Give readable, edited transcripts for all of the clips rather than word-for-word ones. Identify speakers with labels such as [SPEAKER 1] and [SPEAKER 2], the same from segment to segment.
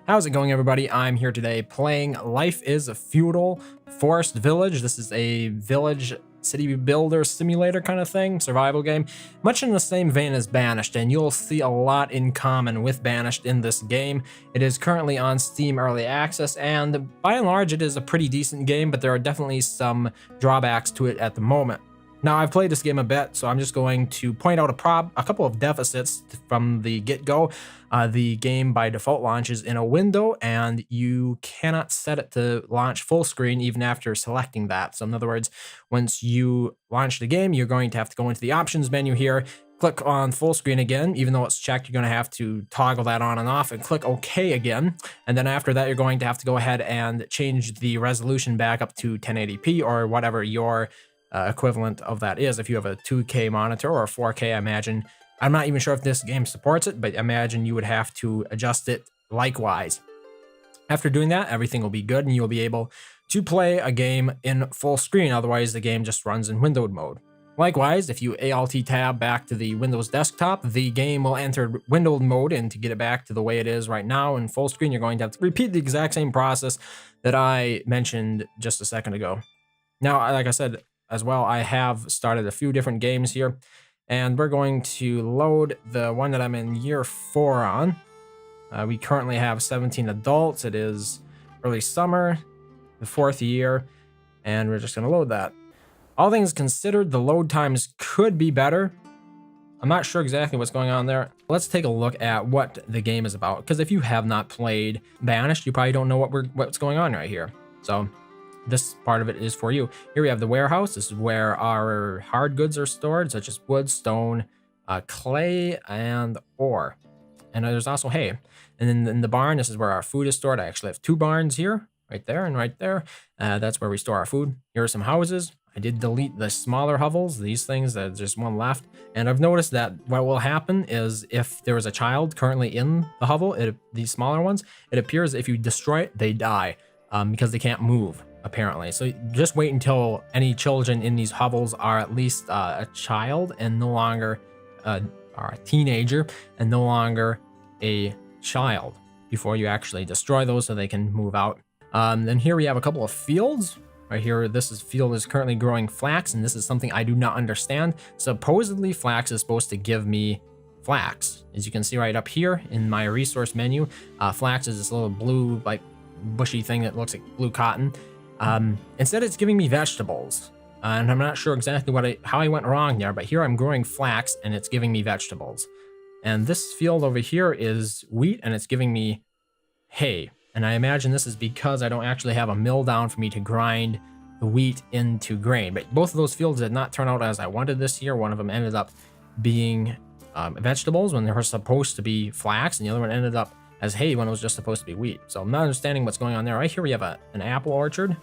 [SPEAKER 1] How's it going, everybody? I'm here today playing Life is Feudal Forest Village. This is a village city builder simulator kind of thing, survival game, much in the same vein as Banished, and you'll see a lot in common with Banished in this game. It is currently on Steam Early Access, and by and large, it is a pretty decent game, but there are definitely some drawbacks to it at the moment. Now, I've played this game a bit, so I'm just going to point out a couple of deficits from the get-go. The game by default launches in a window, and you cannot set it to launch full screen even after selecting that. So in other words, once you launch the game, you're going to have to go into the options menu here, click on full screen again. Even though it's checked, you're going to have to toggle that on and off and click OK again. And then after that, you're going to have to go ahead and change the resolution back up to 1080p or whatever your equivalent of that is. If you have a 2K monitor or a 4K, I imagine. I'm not even sure if this game supports it, but I imagine you would have to adjust it likewise. After doing that, everything will be good and you'll be able to play a game in full screen. Otherwise, the game just runs in windowed mode. Likewise, if you Alt tab back to the Windows desktop, the game will enter windowed mode, and to get it back to the way it is right now in full screen, you're going to have to repeat the exact same process that I mentioned just a second ago. Now, like I said as well, I have started a few different games here, and we're going to load the one that I'm in year 4 on. We currently have 17 adults. It is early summer, the 4th year, and we're just going to load that. All things considered, the load times could be better. I'm not sure exactly what's going on there. Let's take a look at what the game is about, because if you have not played Banished, you probably don't know what's going on right here. So this part of it is for you. Here we have the warehouse. This is where our hard goods are stored, such as wood, stone, clay, and ore. And there's also hay. And then in the barn, this is where our food is stored. I actually have 2 barns here, right there and right there. That's where we store our food. Here are some houses. I did delete the smaller hovels, these things, there's just one left. And I've noticed that what will happen is if there is a child currently in the hovel, these smaller ones, it appears if you destroy it, they die because they can't move, apparently. So just wait until any children in these hovels are at least a child and no longer are a teenager and no longer a child before you actually destroy those so they can move out. Then here we have a couple of fields. Right here, field is currently growing flax, and this is something I do not understand. Supposedly, flax is supposed to give me flax. As you can see right up here in my resource menu, flax is this little blue, like, bushy thing that looks like blue cotton. Instead, it's giving me vegetables. And I'm not sure exactly how I went wrong there, but here I'm growing flax, and it's giving me vegetables. And this field over here is wheat, and it's giving me hay. And I imagine this is because I don't actually have a mill down for me to grind the wheat into grain. But both of those fields did not turn out as I wanted this year. One of them ended up being vegetables when they were supposed to be flax, and the other one ended up as hay when it was just supposed to be wheat. So I'm not understanding what's going on there. Right here we have an apple orchard.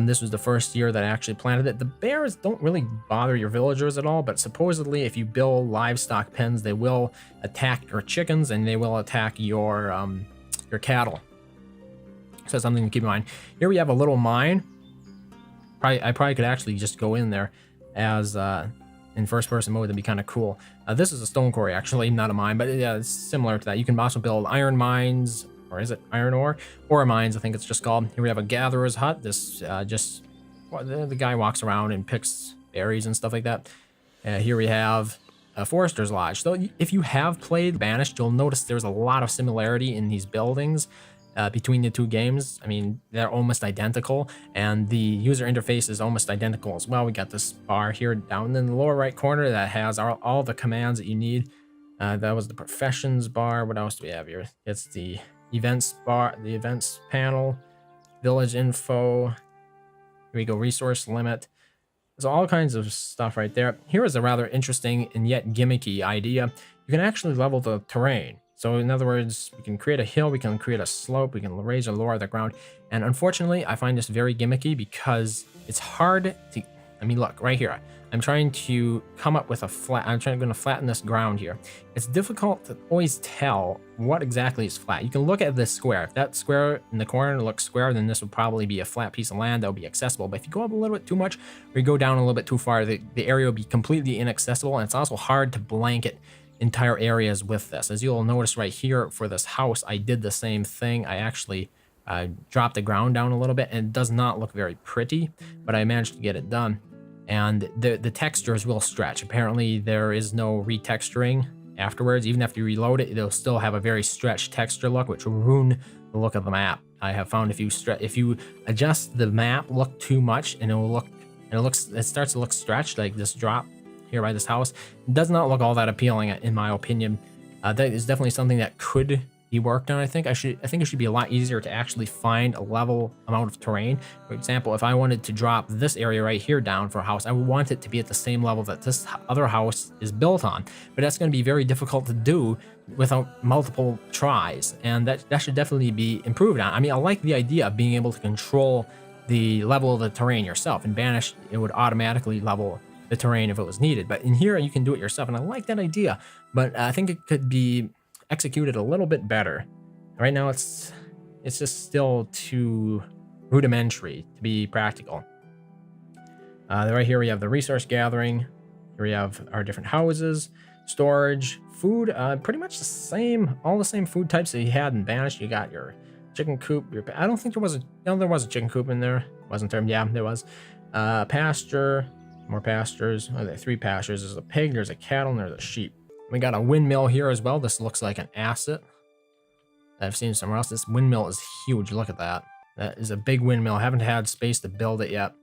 [SPEAKER 1] This was the first year that I actually planted it. The bears don't really bother your villagers at all, but supposedly if you build livestock pens, they will attack your chickens and they will attack your cattle. So something to keep in mind. Here we have a little mine. I probably could actually just go in there as in first person mode. That'd be kind of cool. This is a stone quarry, actually, not a mine, but yeah, it's similar to that. You can also build iron mines, or is it iron ore? Ore mines, I think it's just called. Here we have a gatherer's hut. This the guy walks around and picks berries and stuff like that. Here we have a forester's lodge. So if you have played Banished, you'll notice there's a lot of similarity in these buildings. Between the 2 games. I mean, they're almost identical, and the user interface is almost identical as well. We got this bar here down in the lower right corner that has all the commands that you need. That was the professions bar. What else do we have here? It's the events bar, the events panel, village info. Here we go, resource limit. There's all kinds of stuff right there. Here is a rather interesting and yet gimmicky idea. You can actually level the terrain. So in other words, we can create a hill, we can create a slope, we can raise or lower the ground. And unfortunately, I find this very gimmicky because it's hard to, I mean, look, right here. I'm trying to come up with I'm going to flatten this ground here. It's difficult to always tell what exactly is flat. You can look at this square. If that square in the corner looks square, then this would probably be a flat piece of land that would be accessible. But if you go up a little bit too much, or you go down a little bit too far, the area will be completely inaccessible. And it's also hard to blanket entire areas with this. As you'll notice right here for this house, I did the same thing. I actually dropped the ground down a little bit, and it does not look very pretty, but I managed to get it done. And the textures will stretch. Apparently there is no retexturing afterwards. Even after you reload it, it'll still have a very stretched texture look, which will ruin the look of the map. I have found if you adjust the map look too much, and it starts to look stretched, like this drop here by this house. It does not look all that appealing in my opinion. That is definitely something that could be worked on. I think it should be a lot easier to actually find a level amount of terrain. For example, if I wanted to drop this area right here down for a house, I would want it to be at the same level that this other house is built on. But that's going to be very difficult to do without multiple tries, and that should definitely be improved on. I mean, I like the idea of being able to control the level of the terrain yourself. In Banished, it would automatically level the terrain if it was needed, but in here you can do it yourself, and I like that idea. But I think it could be executed a little bit better. Right now it's just still too rudimentary to be practical. Right here we have the resource gathering. Here we have our different houses, storage, food, pretty much the same, all the same food types that you had in Banished. You got your chicken coop, I don't think there was a chicken coop in there, wasn't there? Yeah, there was. Pasture, more pastures. Oh, there are 3 pastures. There's a pig, there's a cattle, and there's a sheep. We got a windmill here as well. This looks like an asset that I've seen somewhere else. This windmill is huge. Look at that. That is a big windmill. I haven't had space to build it yet.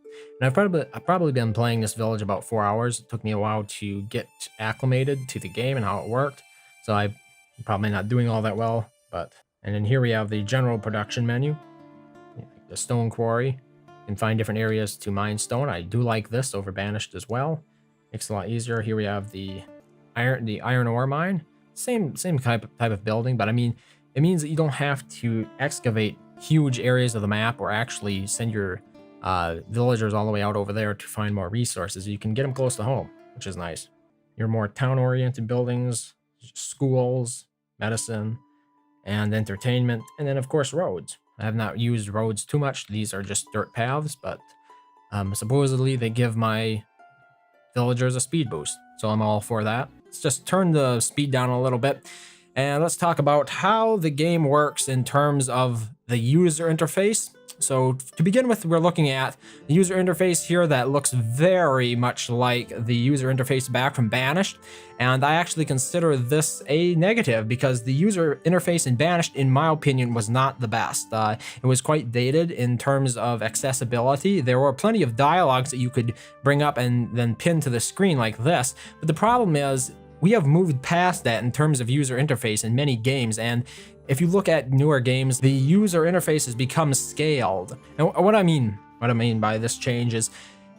[SPEAKER 1] And I've probably been playing this village about 4 hours. It took me a while to get acclimated to the game and how it worked. So I'm probably not doing all that well, but... And then here we have the general production menu. The stone quarry. You can find different areas to mine stone. I do like this over Banished as well. Makes it a lot easier. Here we have the iron ore mine. Same type of building, but I mean, it means that you don't have to excavate huge areas of the map or actually send your villagers all the way out over there to find more resources. You can get them close to home, which is nice. Your more town-oriented buildings, schools, medicine, and entertainment, and then of course roads. I have not used roads too much. These are just dirt paths, but supposedly they give my villagers a speed boost, so I'm all for that. Let's just turn the speed down a little bit, and let's talk about how the game works in terms of the user interface. So to begin with, we're looking at the user interface here that looks very much like the user interface back from Banished, and I actually consider this a negative because the user interface in Banished, in my opinion, was not the best. It was quite dated in terms of accessibility. There were plenty of dialogues that you could bring up and then pin to the screen like this, but the problem is we have moved past that in terms of user interface in many games, and if you look at newer games, the user interface has become scaled. And what I mean by this change is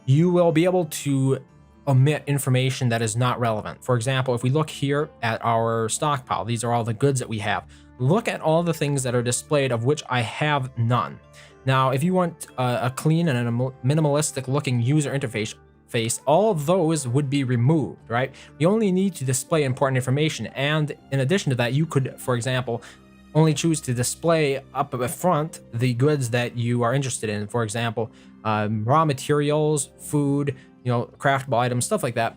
[SPEAKER 1] you will be able to omit information that is not relevant. For example, if we look here at our stockpile, these are all the goods that we have. Look at all the things that are displayed, of which I have none. Now, if you want a clean and a minimalistic looking user interface, all of those would be removed, right? We only need to display important information. And in addition to that, you could, for example, only choose to display up front the goods that you are interested in. For example, raw materials, food, craftable items, stuff like that.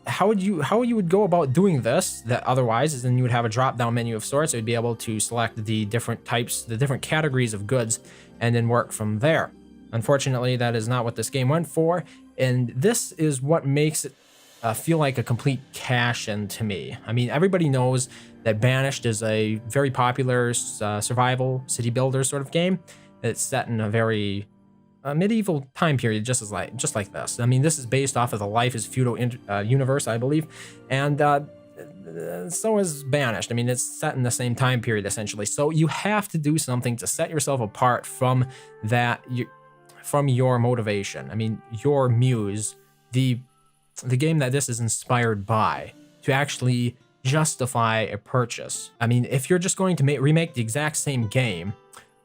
[SPEAKER 1] How you would go about doing this? That otherwise is then you would have a drop-down menu of sorts. So you'd be able to select the different types, the different categories of goods, and then work from there. Unfortunately, that is not what this game went for, and this is what makes it feel like a complete cash-in to me. I mean, everybody knows that Banished is a very popular survival city builder sort of game. It's set in a very medieval time period, just like this. I mean, this is based off of the Life is Feudal universe, I believe, and so is Banished. I mean, it's set in the same time period essentially. So you have to do something to set yourself apart from that, from your motivation. I mean, your muse, the game that this is inspired by, to actually justify a purchase. I mean, if you're just going to remake the exact same game,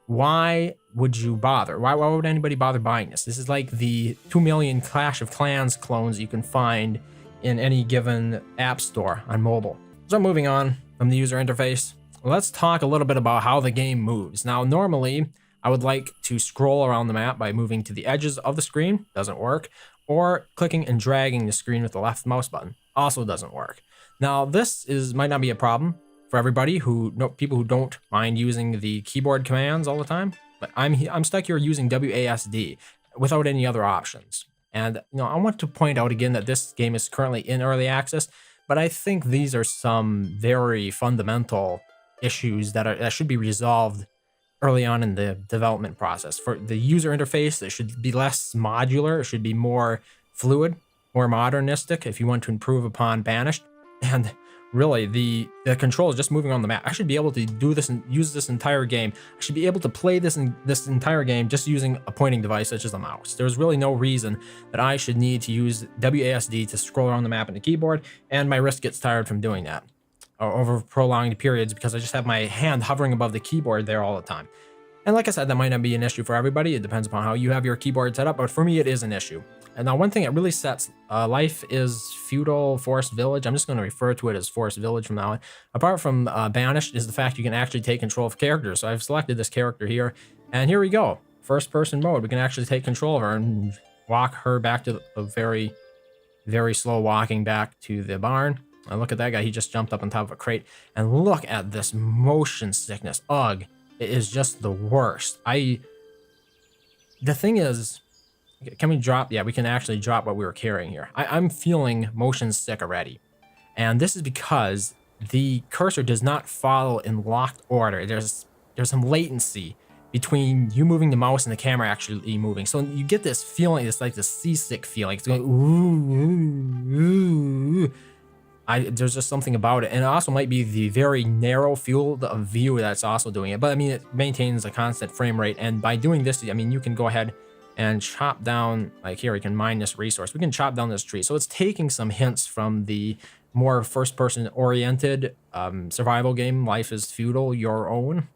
[SPEAKER 1] why would you bother? Why would anybody bother buying this? This is like the 2 million Clash of Clans clones you can find in any given app store on mobile. So moving on from the user interface, let's talk a little bit about how the game moves. Now, normally, I would like to scroll around the map by moving to the edges of the screen. Doesn't work. Or clicking and dragging the screen with the left mouse button. Also doesn't work. Now, this might not be a problem for everybody people who don't mind using the keyboard commands all the time, but I'm stuck here using WASD without any other options. And I want to point out again that this game is currently in early access, but I think these are some very fundamental issues that should be resolved early on in the development process. For the user interface, it should be less modular, it should be more fluid, more modernistic if you want to improve upon Banished. And really, the controls just moving on the map. I should be able to do this and use this entire game. I should be able to play this entire game just using a pointing device such as a mouse. There's really no reason that I should need to use WASD to scroll around the map on the keyboard, and my wrist gets tired from doing that over prolonged periods because I just have my hand hovering above the keyboard there all the time. And like I said, that might not be an issue for everybody. It depends upon how you have your keyboard set up, but for me, it is an issue. And now one thing that really sets Life is Feudal Forest Village, I'm just going to refer to it as Forest Village from now on, apart from Banished, is the fact you can actually take control of characters. So I've selected this character here, and here we go. First person mode. We can actually take control of her and walk her back to a very, very slow walking back to the barn. And look at that guy. He just jumped up on top of a crate. And look at this motion sickness. Ugh. It is just the worst. The thing is, can we drop? Yeah, we can actually drop what we were carrying here. I'm feeling motion sick already. And this is because the cursor does not follow in locked order. There's some latency between you moving the mouse and the camera actually moving. So you get this feeling, it's like this seasick feeling. It's going, ooh, ooh, ooh. There's just something about it, and it also might be the very narrow field of view that's also doing it. But I mean, it maintains a constant frame rate, and by doing this, I mean, you can go ahead and chop down, like here, we can mine this resource. We can chop down this tree. So it's taking some hints from the more first-person oriented survival game, Life is Feudal, Your Own.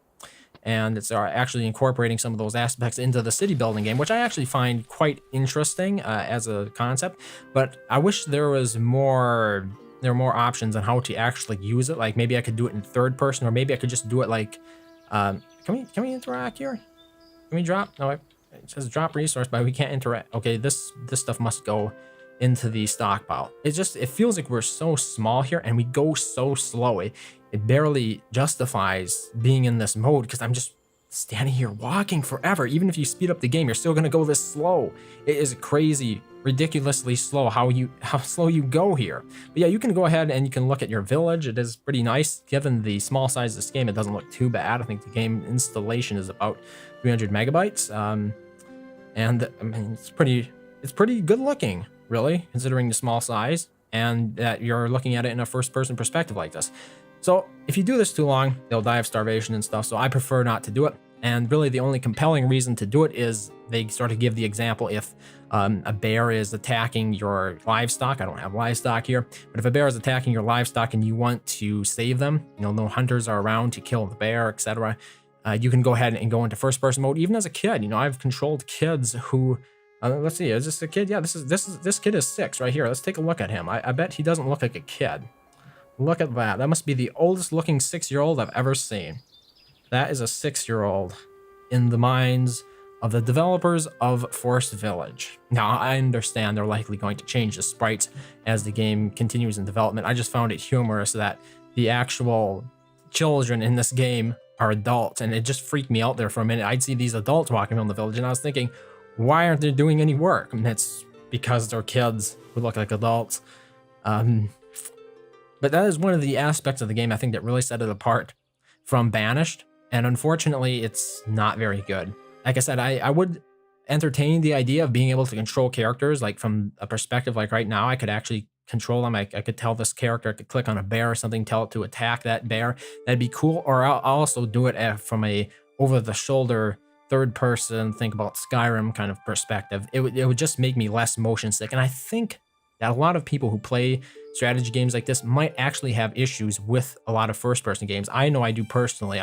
[SPEAKER 1] And it's actually incorporating some of those aspects into the city building game, which I actually find quite interesting as a concept. But I wish there were more options on how to actually use it. Like maybe I could do it in third person, or maybe I could just do it like, can we interact here? Can we drop? No, it says drop resource, but we can't interact. Okay, this stuff must go into the stockpile. It feels like we're so small here and we go so slow. It barely justifies being in this mode because I'm just standing here walking forever. Even if you speed up the game, you're still gonna go this slow. It is crazy, ridiculously slow how slow you go here. But yeah, you can go ahead and you can look at your village. It is pretty nice. Given the small size of this game, it doesn't look too bad. I think the game installation is about 300 megabytes. And I mean, it's pretty good looking, really, considering the small size and that you're looking at it in a first person perspective like this. So if you do this too long, they'll die of starvation and stuff. So I prefer not to do it. And really the only compelling reason to do it is they sort of give the example if a bear is attacking your livestock. I don't have livestock here, but if a bear is attacking your livestock and you want to save them, no hunters are around to kill the bear, etc. You can go ahead and go into first person mode. Even as a kid, I've controlled kids who, let's see, is this a kid? Yeah, this kid is 6 right here. Let's take a look at him. I bet he doesn't look like a kid. Look at that. That must be the oldest looking 6-year-old I've ever seen. That is a 6-year-old in the minds of the developers of Forest Village. Now, I understand they're likely going to change the sprites as the game continues in development. I just found it humorous that the actual children in this game are adults, and it just freaked me out there for a minute. I'd see these adults walking around the village, and I was thinking, why aren't they doing any work? And it's because they're kids who look like adults. But that is one of the aspects of the game I think that really set it apart from Banished, and unfortunately, it's not very good. Like I said, I would entertain the idea of being able to control characters, like from a perspective like right now, I could actually control them. I could tell this character, I could click on a bear or something, tell it to attack that bear. That'd be cool. Or I'll also do it from a over-the-shoulder, third-person, think about Skyrim kind of perspective. It would just make me less motion sick, and I think that a lot of people who play strategy games like this might actually have issues with a lot of first-person games. I know I do personally.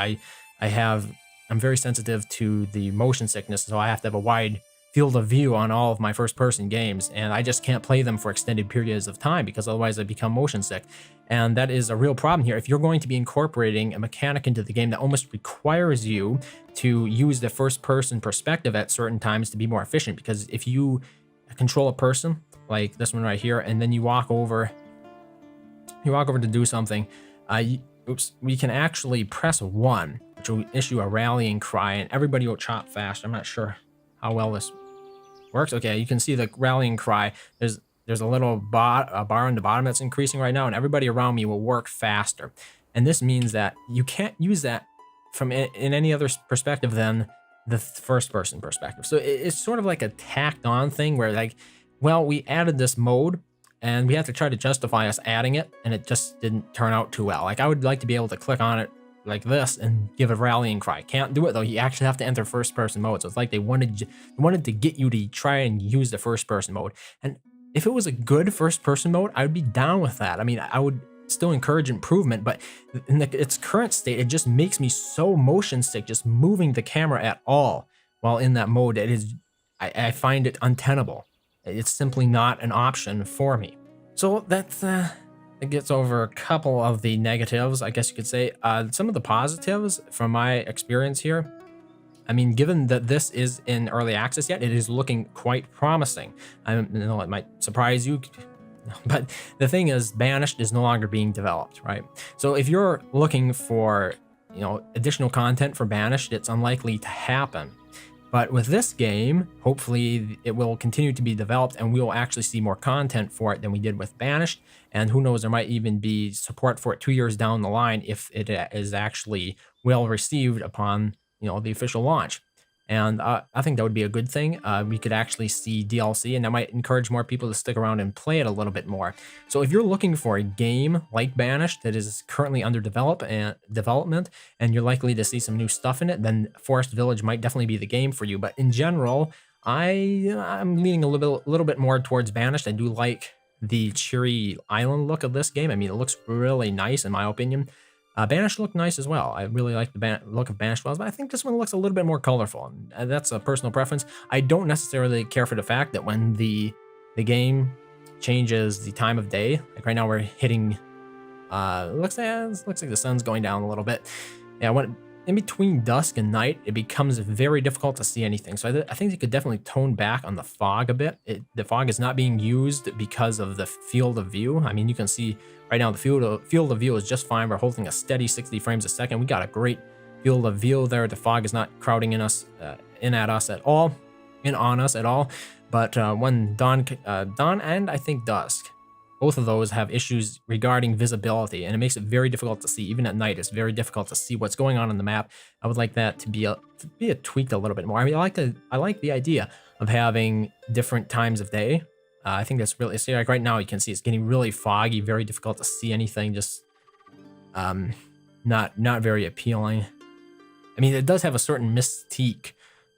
[SPEAKER 1] I'm very sensitive to the motion sickness, so I have to have a wide field of view on all of my first-person games, and I just can't play them for extended periods of time because otherwise I become motion sick. And that is a real problem here. If you're going to be incorporating a mechanic into the game that almost requires you to use the first-person perspective at certain times to be more efficient, because if you control a person, like this one right here, and then you walk over you walk over to do something, we can actually press 1, which will issue a rallying cry, and everybody will chop fast. I'm not sure how well this works. Okay, you can see the rallying cry. There's a little bar on the bottom that's increasing right now, and everybody around me will work faster. And this means that you can't use that from in any other perspective than the first person perspective. So it's sort of like a tacked on thing where, like, well, we added this mode and we have to try to justify us adding it, and it just didn't turn out too well. Like, I would like to be able to click on it like this and give a rallying cry. Can't do it though. You actually have to enter first person mode. So it's like they wanted to get you to try and use the first person mode. And if it was a good first person mode, I would be down with that. I mean, I would still encourage improvement, but in its current state, it just makes me so motion sick just moving the camera at all while in that mode. It is, I find it untenable. It's simply not an option for me. So that's it gets over a couple of the negatives, I guess you could say. Some of the positives from my experience here, I mean, given that this is in early access yet, it is looking quite promising. I know it might surprise you, but the thing is, Banished is no longer being developed, right? So if you're looking for, additional content for Banished, it's unlikely to happen. But with this game, hopefully it will continue to be developed and we will actually see more content for it than we did with Banished. And who knows, there might even be support for it 2 years down the line if it is actually well received upon, the official launch. And I think that would be a good thing. We could actually see DLC, and that might encourage more people to stick around and play it a little bit more. So if you're looking for a game like Banished that is currently under development, and you're likely to see some new stuff in it, then Forest Village might definitely be the game for you. But in general, I'm leaning a little bit more towards Banished. I do like the cheery island look of this game. I mean, it looks really nice in my opinion. Banished looked nice as well. I really like the look of Banished wells, but I think this one looks a little bit more colorful. And that's a personal preference. I don't necessarily care for the fact that when the game changes the time of day, like right now we're hitting, looks like the sun's going down a little bit. Yeah, when in between dusk and night, it becomes very difficult to see anything. So I think it could definitely tone back on the fog a bit. The fog is not being used because of the field of view. I mean, you can see right now the field of view is just fine. We're holding a steady 60 frames a second. We got a great field of view there. The fog is not crowding in on us at all. But when dawn and I think dusk, both of those have issues regarding visibility, and it makes it very difficult to see. Even at night, it's very difficult to see what's going on the map. I would like that to be tweaked a little bit more. I mean, I like the idea of having different times of day. I think that's really, see, like right now you can see it's getting really foggy, very difficult to see anything. Just not very appealing. I mean, it does have a certain mystique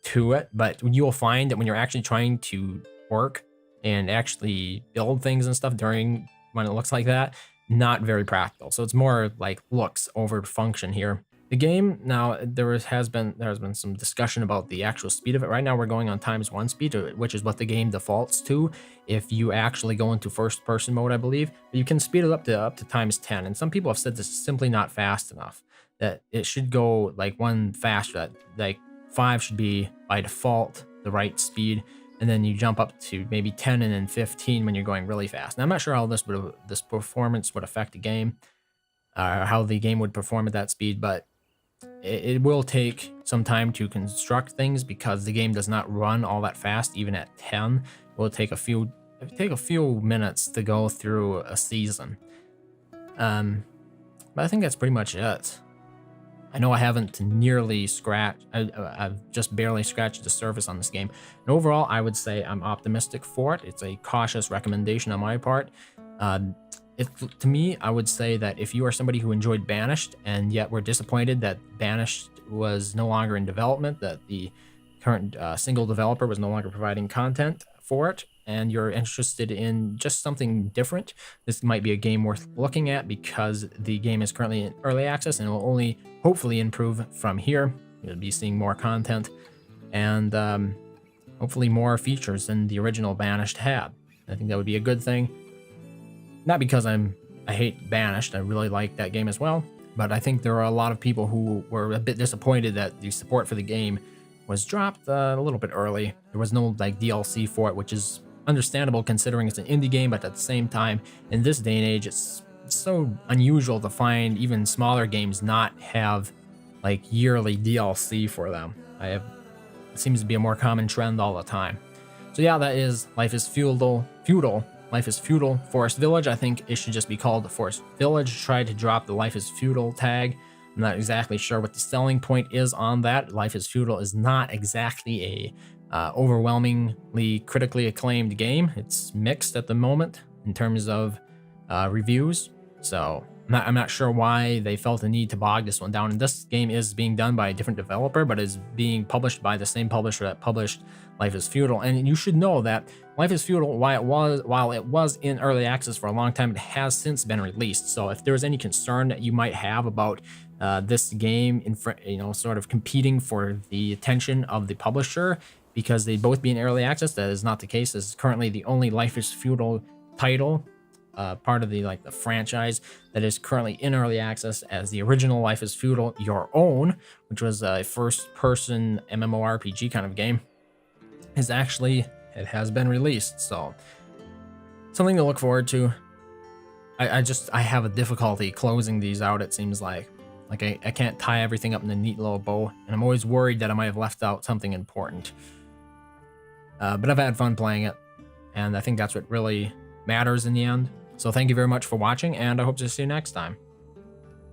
[SPEAKER 1] to it, but you'll find that when you're actually trying to work and actually build things and stuff during when it looks like that, not very practical. So it's more like looks over function here. The game now, there has been some discussion about the actual speed of it. Right now we're going on ×1 speed, which is what the game defaults to if you actually go into first person mode, I believe. But you can speed it up to ×10, and some people have said this is simply not fast enough, that it should go like one faster, like 5 should be by default the right speed, and then you jump up to maybe 10 and then 15 when you're going really fast. Now I'm not sure how this performance would affect the game, or how the game would perform at that speed, but it will take some time to construct things because the game does not run all that fast. Even at 10, it will take a few minutes to go through a season. But I think that's pretty much it. I know I haven't nearly scratched, I've just barely scratched the surface on this game. And overall, I would say I'm optimistic for it. It's a cautious recommendation on my part. To me, I would say that if you are somebody who enjoyed Banished and yet were disappointed that Banished was no longer in development, that the current single developer was no longer providing content for it, and you're interested in just something different, this might be a game worth looking at because the game is currently in early access and will only hopefully improve from here. You'll be seeing more content and hopefully more features than the original Banished had. I think that would be a good thing. Not because I hate Banished, I really like that game as well, but I think there are a lot of people who were a bit disappointed that the support for the game was dropped a little bit early. There was no like DLC for it, which is understandable considering it's an indie game, but at the same time, in this day and age, it's it's so unusual to find even smaller games not have like yearly DLC for them. It seems to be a more common trend all the time. So yeah, that is Life is Feudal. Life is Feudal Forest Village. I think it should just be called the Forest Village. Try to drop the Life is Feudal tag. I'm not exactly sure what the selling point is on that. Life is Feudal is not exactly a overwhelmingly critically acclaimed game. It's mixed at the moment in terms of reviews. So I'm not sure why they felt the need to bog this one down. And this game is being done by a different developer, but is being published by the same publisher that published Life is Feudal. And you should know that Life is Feudal, while it was in early access for a long time, it has since been released. So if there's any concern that you might have about this game, sort of competing for the attention of the publisher because they both be in early access, that is not the case. This is currently the only Life is Feudal title, part of the franchise that is currently in early access, as the original Life is Feudal Your Own, which was a first-person MMORPG kind of game, it has been released. So something to look forward to. I have a difficulty closing these out. It seems like I can't tie everything up in a neat little bow, and I'm always worried that I might have left out something important. But I've had fun playing it, and I think that's what really matters in the end. So thank you very much for watching, and I hope to see you next time.